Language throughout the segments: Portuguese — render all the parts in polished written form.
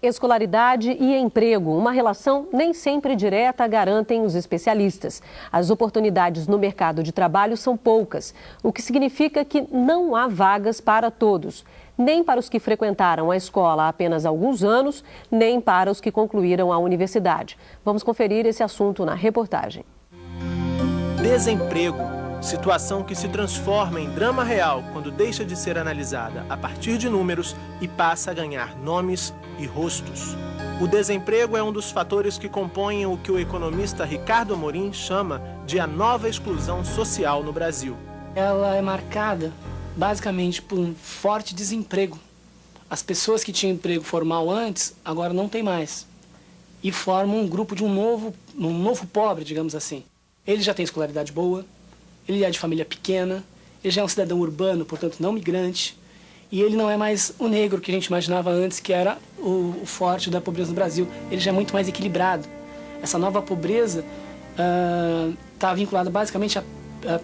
Escolaridade e emprego, uma relação nem sempre direta, garantem os especialistas. As oportunidades no mercado de trabalho são poucas, o que significa que não há vagas para todos, nem para os que frequentaram a escola há apenas alguns anos, nem para os que concluíram a universidade. Vamos conferir esse assunto na reportagem. Desemprego, situação que se transforma em drama real quando deixa de ser analisada a partir de números e passa a ganhar nomes e rostos. O desemprego é um dos fatores que compõem o que o economista Ricardo Amorim chama de a nova exclusão social no Brasil. Ela é marcada basicamente por um forte desemprego. As pessoas que tinham emprego formal antes, agora não têm mais. E formam um grupo de um novo pobre, digamos assim. Ele já tem escolaridade boa, ele é de família pequena, ele já é um cidadão urbano, portanto não migrante, e ele não é mais o negro que a gente imaginava antes, que era o forte da pobreza no Brasil. Ele já é muito mais equilibrado. Essa nova pobreza está vinculada basicamente a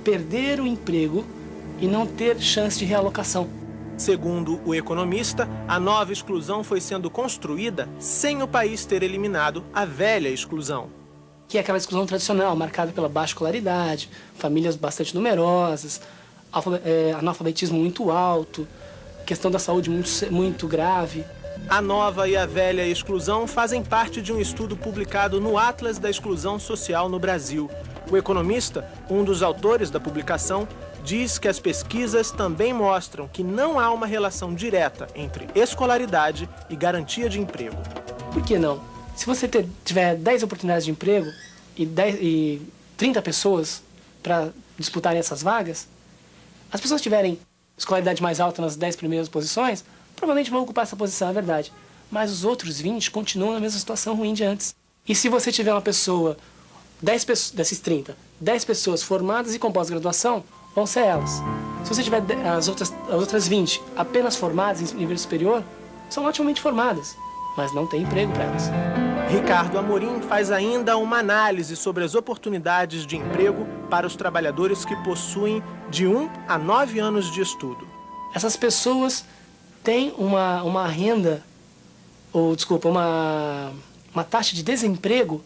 perder o emprego e não ter chance de realocação. Segundo o economista, a nova exclusão foi sendo construída sem o país ter eliminado a velha exclusão. Que é aquela exclusão tradicional, marcada pela baixa escolaridade, famílias bastante numerosas, analfabetismo muito alto, questão da saúde muito grave. A nova e a velha exclusão fazem parte de um estudo publicado no Atlas da Exclusão Social no Brasil. O economista, um dos autores da publicação, diz que as pesquisas também mostram que não há uma relação direta entre escolaridade e garantia de emprego. Por que não? Se você tiver 10 oportunidades de emprego e 30 pessoas para disputarem essas vagas, as pessoas que tiverem escolaridade mais alta nas 10 primeiras posições, provavelmente vão ocupar essa posição, é verdade. Mas os outros 20 continuam na mesma situação ruim de antes. E se você tiver uma pessoa, 10 pessoas, desses 30, 10 pessoas formadas e com pós-graduação, vão ser elas. Se você tiver as outras 20 apenas formadas em nível superior, são otimamente formadas, mas não tem emprego para elas. Ricardo Amorim faz ainda uma análise sobre as oportunidades de emprego para os trabalhadores que possuem de 1 a 9 anos de estudo. Essas pessoas têm uma renda, uma taxa de desemprego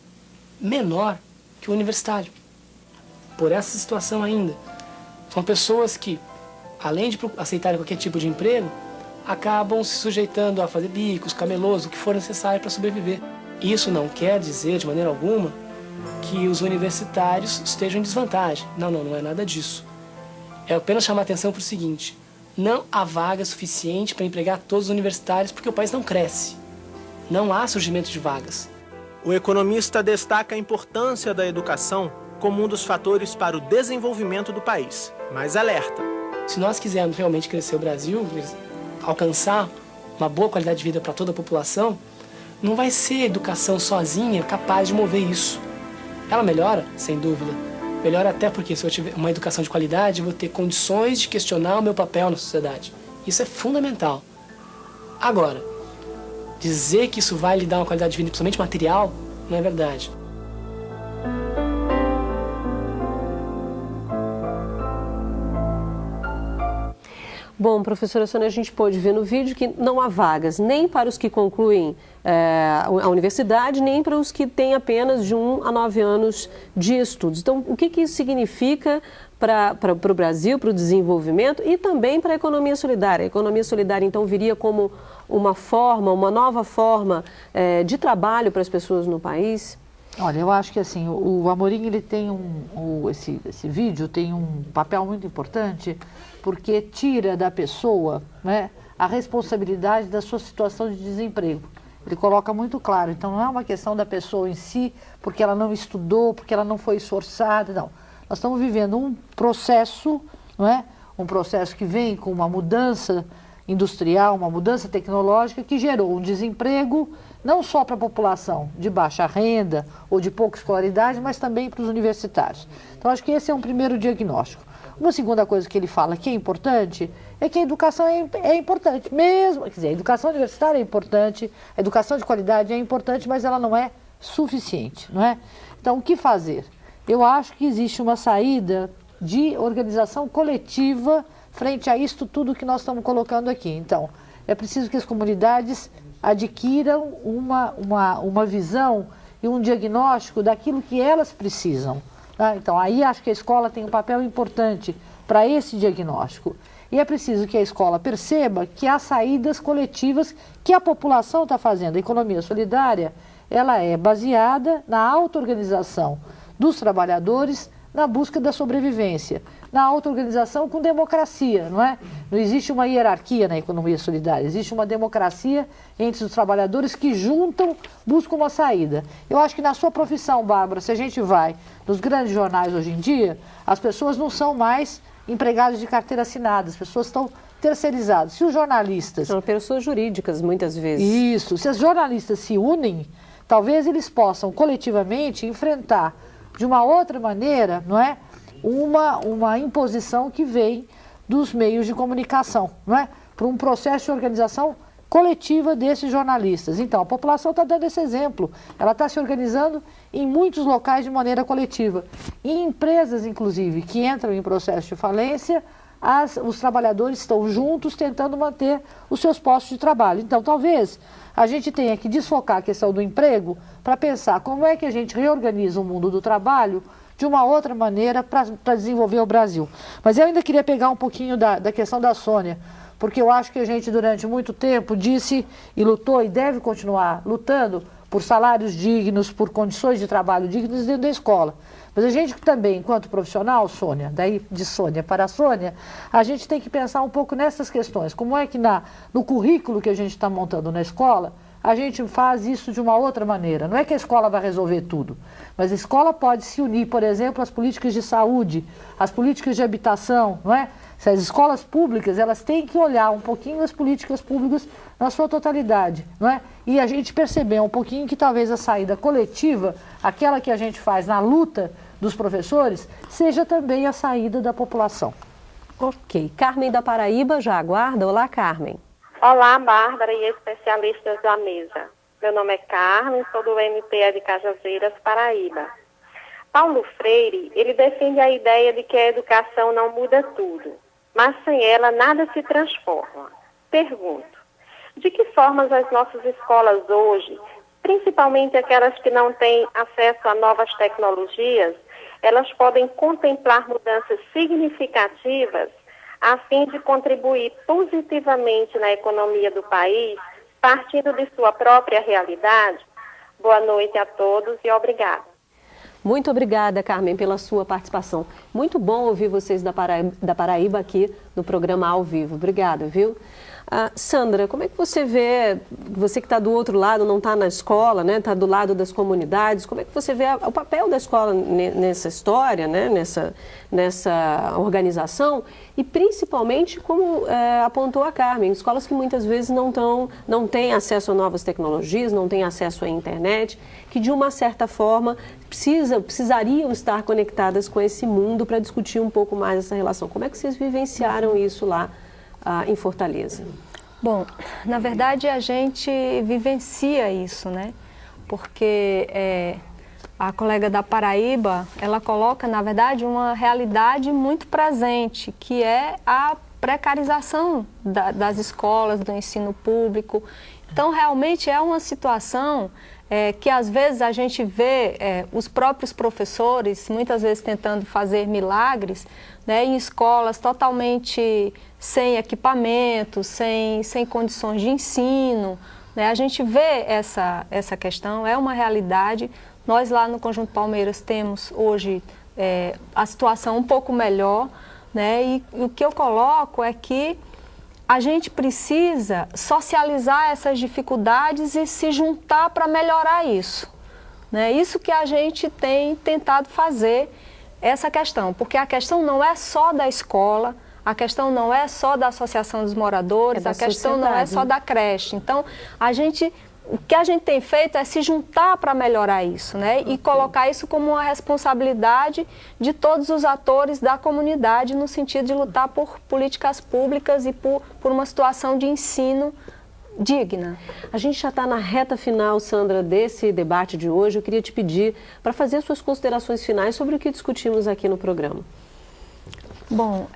menor que o universitário. Por essa situação ainda. São pessoas que, além de aceitarem qualquer tipo de emprego, acabam se sujeitando a fazer bicos, camelôs, o que for necessário para sobreviver. Isso não quer dizer, de maneira alguma, que os universitários estejam em desvantagem. Não é nada disso. É apenas chamar a atenção para o seguinte: não há vaga suficiente para empregar todos os universitários porque o país não cresce. Não há surgimento de vagas. O economista destaca a importância da educação como um dos fatores para o desenvolvimento do país, mas alerta. Se nós quisermos realmente crescer o Brasil, alcançar uma boa qualidade de vida para toda a população, não vai ser a educação sozinha capaz de mover isso. Ela melhora, sem dúvida. Melhora até porque se eu tiver uma educação de qualidade, eu vou ter condições de questionar o meu papel na sociedade. Isso é fundamental. Agora, dizer que isso vai lhe dar uma qualidade de vida, principalmente material, não é verdade. Bom, professora Sônia, a gente pôde ver no vídeo que não há vagas nem para os que concluem a universidade, nem para os que têm apenas de 1 a 9 anos de estudos. Então, o que isso significa para o Brasil, para o desenvolvimento e também para a economia solidária? A economia solidária, então, viria como uma nova forma de trabalho para as pessoas no país? Olha, eu acho que assim, o Amorim, ele tem esse vídeo tem um papel muito importante, porque tira da pessoa, né, a responsabilidade da sua situação de desemprego. Ele coloca muito claro, então não é uma questão da pessoa em si, porque ela não estudou, porque ela não foi esforçada, não. Nós estamos vivendo um processo, não é? Um processo que vem com uma mudança industrial, uma mudança tecnológica que gerou um desemprego não só para a população de baixa renda ou de pouca escolaridade, mas também para os universitários. Então, acho que esse é um primeiro diagnóstico. Uma segunda coisa que ele fala que é importante é que a educação é importante mesmo, quer dizer, a educação universitária é importante, a educação de qualidade é importante, mas ela não é suficiente, não é? Então, o que fazer? Eu acho que existe uma saída de organização coletiva frente a isto tudo que nós estamos colocando aqui. Então, é preciso que as comunidades adquiram uma visão e um diagnóstico daquilo que elas precisam. Tá? Então, aí acho que a escola tem um papel importante para esse diagnóstico. E é preciso que a escola perceba que há saídas coletivas que a população está fazendo. A economia solidária, ela é baseada na auto-organização dos trabalhadores na busca da sobrevivência, na auto-organização com democracia, não é? Não existe uma hierarquia na economia solidária, existe uma democracia entre os trabalhadores que juntam, buscam uma saída. Eu acho que na sua profissão, Bárbara, se a gente vai nos grandes jornais hoje em dia, as pessoas não são mais empregados de carteira assinada, as pessoas estão terceirizadas. Se os jornalistas... São pessoas jurídicas, muitas vezes. Isso. Se os jornalistas se unem, talvez eles possam coletivamente enfrentar de uma outra maneira, não é? Uma imposição que vem dos meios de comunicação, não é? Para um processo de organização coletiva desses jornalistas. Então, a população está dando esse exemplo. Ela está se organizando em muitos locais de maneira coletiva. Em empresas, inclusive, que entram em processo de falência, os trabalhadores estão juntos tentando manter os seus postos de trabalho. Então, talvez a gente tenha que desfocar a questão do emprego para pensar como é que a gente reorganiza o mundo do trabalho de uma outra maneira para desenvolver o Brasil. Mas eu ainda queria pegar um pouquinho da questão da Sônia, porque eu acho que a gente durante muito tempo disse e lutou e deve continuar lutando por salários dignos, por condições de trabalho dignas dentro da escola. Mas a gente também, enquanto profissional, Sônia, daí de Sônia para a Sônia, a gente tem que pensar um pouco nessas questões. Como é que no currículo que a gente está montando na escola, a gente faz isso de uma outra maneira. Não é que a escola vai resolver tudo, mas a escola pode se unir, por exemplo, às políticas de saúde, às políticas de habitação, não é? Se as escolas públicas, elas têm que olhar um pouquinho as políticas públicas na sua totalidade, não é? E a gente perceber um pouquinho que talvez a saída coletiva, aquela que a gente faz na luta dos professores, seja também a saída da população. Ok. Carmen da Paraíba já aguarda. Olá, Carmen. Olá, Bárbara e especialistas da mesa. Meu nome é Carmen, sou do MPE de Cajazeiras, Paraíba. Paulo Freire, ele defende a ideia de que a educação não muda tudo, mas sem ela nada se transforma. Pergunto, de que formas as nossas escolas hoje, principalmente aquelas que não têm acesso a novas tecnologias, elas podem contemplar mudanças significativas a fim de contribuir positivamente na economia do país, partindo de sua própria realidade? Boa noite a todos e obrigada. Muito obrigada, Carmen, pela sua participação. Muito bom ouvir vocês da Paraíba aqui no programa Ao Vivo. Obrigada, viu? Sandra, como é que você vê, você que está do outro lado, não está na escola, né? Está do lado das comunidades, como é que você vê o papel da escola nessa história, né? nessa organização e principalmente, como apontou a Carmen, escolas que muitas vezes não têm acesso a novas tecnologias, não têm acesso à internet, que de uma certa forma precisariam estar conectadas com esse mundo para discutir um pouco mais essa relação. Como é que vocês vivenciaram isso lá em Fortaleza? Bom, na verdade a gente vivencia isso, né? Porque a colega da Paraíba, ela coloca, na verdade, uma realidade muito presente, que é a precarização das escolas, do ensino público. Então, realmente é uma situação que às vezes a gente vê os próprios professores, muitas vezes tentando fazer milagres, né, em escolas totalmente sem equipamento, sem condições de ensino, né? A gente vê essa questão, é uma realidade. Nós lá no Conjunto Palmeiras temos hoje a situação um pouco melhor, né? E o que eu coloco é que a gente precisa socializar essas dificuldades e se juntar para melhorar isso, né? Isso que a gente tem tentado fazer, essa questão, porque a questão não é só da escola, a questão não é só da Associação dos Moradores, a questão não é só da creche. Então, o que a gente tem feito é se juntar para melhorar isso, né? E colocar isso como uma responsabilidade de todos os atores da comunidade, no sentido de lutar por políticas públicas e por uma situação de ensino digna. A gente já está na reta final, Sandra, desse debate de hoje. Eu queria te pedir para fazer suas considerações finais sobre o que discutimos aqui no programa. Bom,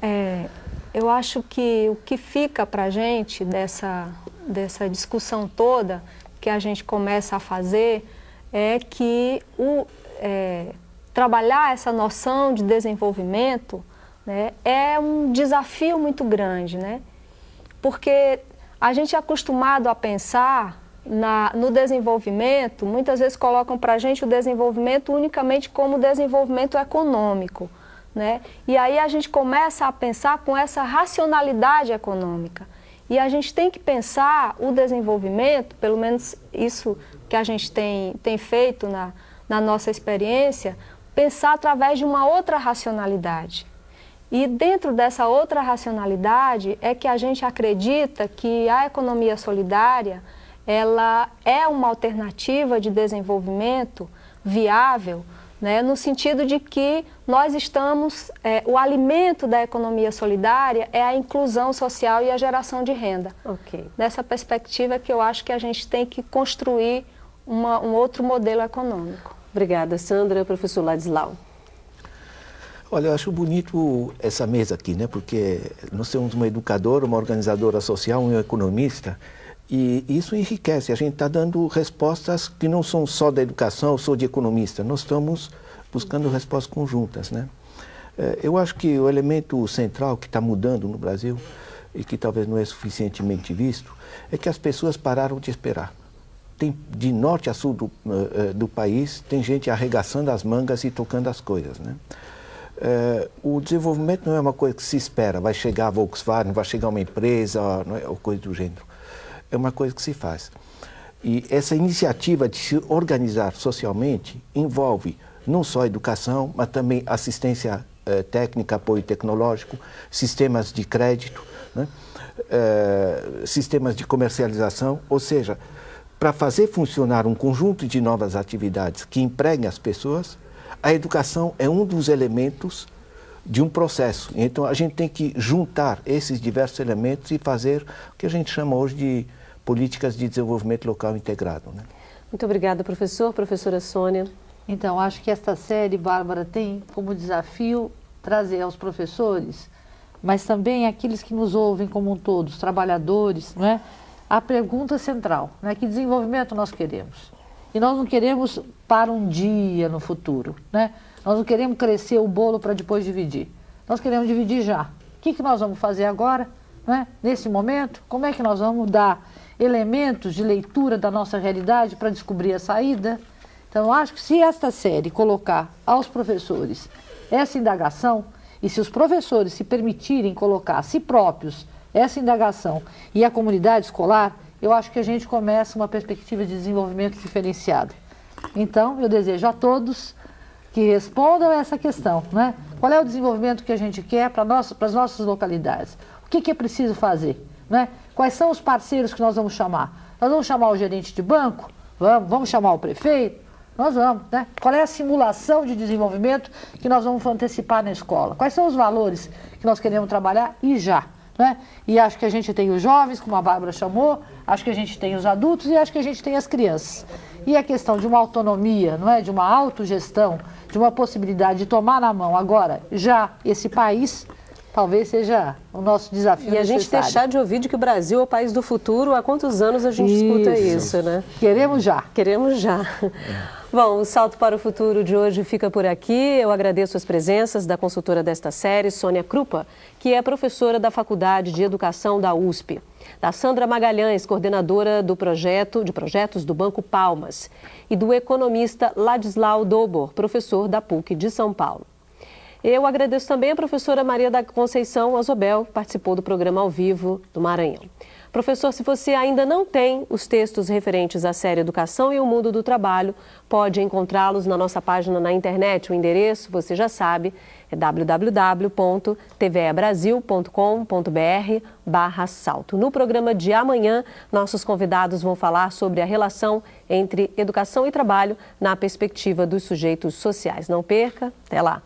eu acho que o que fica para a gente dessa discussão toda que a gente começa a fazer é que trabalhar essa noção de desenvolvimento, né, é um desafio muito grande, né? Porque a gente é acostumado a pensar no desenvolvimento, muitas vezes colocam para a gente o desenvolvimento unicamente como desenvolvimento econômico, né? E aí a gente começa a pensar com essa racionalidade econômica. E a gente tem que pensar o desenvolvimento, pelo menos isso que a gente tem feito na nossa experiência, pensar através de uma outra racionalidade. E dentro dessa outra racionalidade é que a gente acredita que a economia solidária, ela é uma alternativa de desenvolvimento viável, né, no sentido de que nós estamos, o alimento da economia solidária é a inclusão social e a geração de renda. Ok. Nessa perspectiva que eu acho que a gente tem que construir um outro modelo econômico. Obrigada, Sandra. Professor Ladislau. Olha, eu acho bonito essa mesa aqui, né? Porque nós temos uma educadora, uma organizadora social, um economista, e isso enriquece. A gente está dando respostas que não são só da educação, eu sou de economista. Nós estamos buscando respostas conjuntas, né? Eu acho que o elemento central que está mudando no Brasil, e que talvez não é suficientemente visto, é que as pessoas pararam de esperar. Tem, de norte a sul do país, tem gente arregaçando as mangas e tocando as coisas, né? O desenvolvimento não é uma coisa que se espera, vai chegar a Volkswagen, vai chegar uma empresa, não é, ou coisa do gênero. É uma coisa que se faz. E essa iniciativa de se organizar socialmente envolve não só educação, mas também assistência técnica, apoio tecnológico, sistemas de crédito, né? Sistemas de comercialização, ou seja, para fazer funcionar um conjunto de novas atividades que empreguem as pessoas, a educação é um dos elementos de um processo. Então, a gente tem que juntar esses diversos elementos e fazer o que a gente chama hoje de políticas de desenvolvimento local integrado, né? Muito obrigada, professor. Professora Sônia. Então, acho que esta série, Bárbara, tem como desafio trazer aos professores, mas também aqueles que nos ouvem como um todo, os trabalhadores, não é? A pergunta central, né? Que desenvolvimento nós queremos? E nós não queremos para um dia no futuro, né? Nós não queremos crescer o bolo para depois dividir. Nós queremos dividir já. O que nós vamos fazer agora, né? Nesse momento? Como é que nós vamos dar elementos de leitura da nossa realidade para descobrir a saída? Então, eu acho que se esta série colocar aos professores essa indagação, e se os professores se permitirem colocar a si próprios essa indagação e a comunidade escolar, eu acho que a gente começa uma perspectiva de desenvolvimento diferenciado. Então, eu desejo a todos que respondam a essa questão, né? Qual é o desenvolvimento que a gente quer para as nossas localidades? O que é preciso fazer, né? Quais são os parceiros que nós vamos chamar? Nós vamos chamar o gerente de banco? Vamos chamar o prefeito? Nós vamos, né? Qual é a simulação de desenvolvimento que nós vamos antecipar na escola? Quais são os valores que nós queremos trabalhar e já? Né? E acho que a gente tem os jovens, como a Bárbara chamou, acho que a gente tem os adultos e acho que a gente tem as crianças. E a questão de uma autonomia, não é? De uma autogestão, de uma possibilidade de tomar na mão agora, já, esse país, talvez seja o nosso desafio. E a gente deixar de ouvir de que o Brasil é o país do futuro. Há quantos anos a gente escuta isso, né? Queremos já. Queremos já. Bom, o Salto para o Futuro de hoje fica por aqui. Eu agradeço as presenças da consultora desta série, Sônia Krupa, que é professora da Faculdade de Educação da USP, da Sandra Magalhães, coordenadora de projetos do Banco Palmas, e do economista Ladislau Dobor, professor da PUC de São Paulo. Eu agradeço também a professora Maria da Conceição Azobel, que participou do programa ao vivo do Maranhão. Professor, se você ainda não tem os textos referentes à série Educação e o Mundo do Trabalho, pode encontrá-los na nossa página na internet. O endereço, você já sabe, é www.tvebrasil.com.br/salto. No programa de amanhã, nossos convidados vão falar sobre a relação entre educação e trabalho na perspectiva dos sujeitos sociais. Não perca, até lá!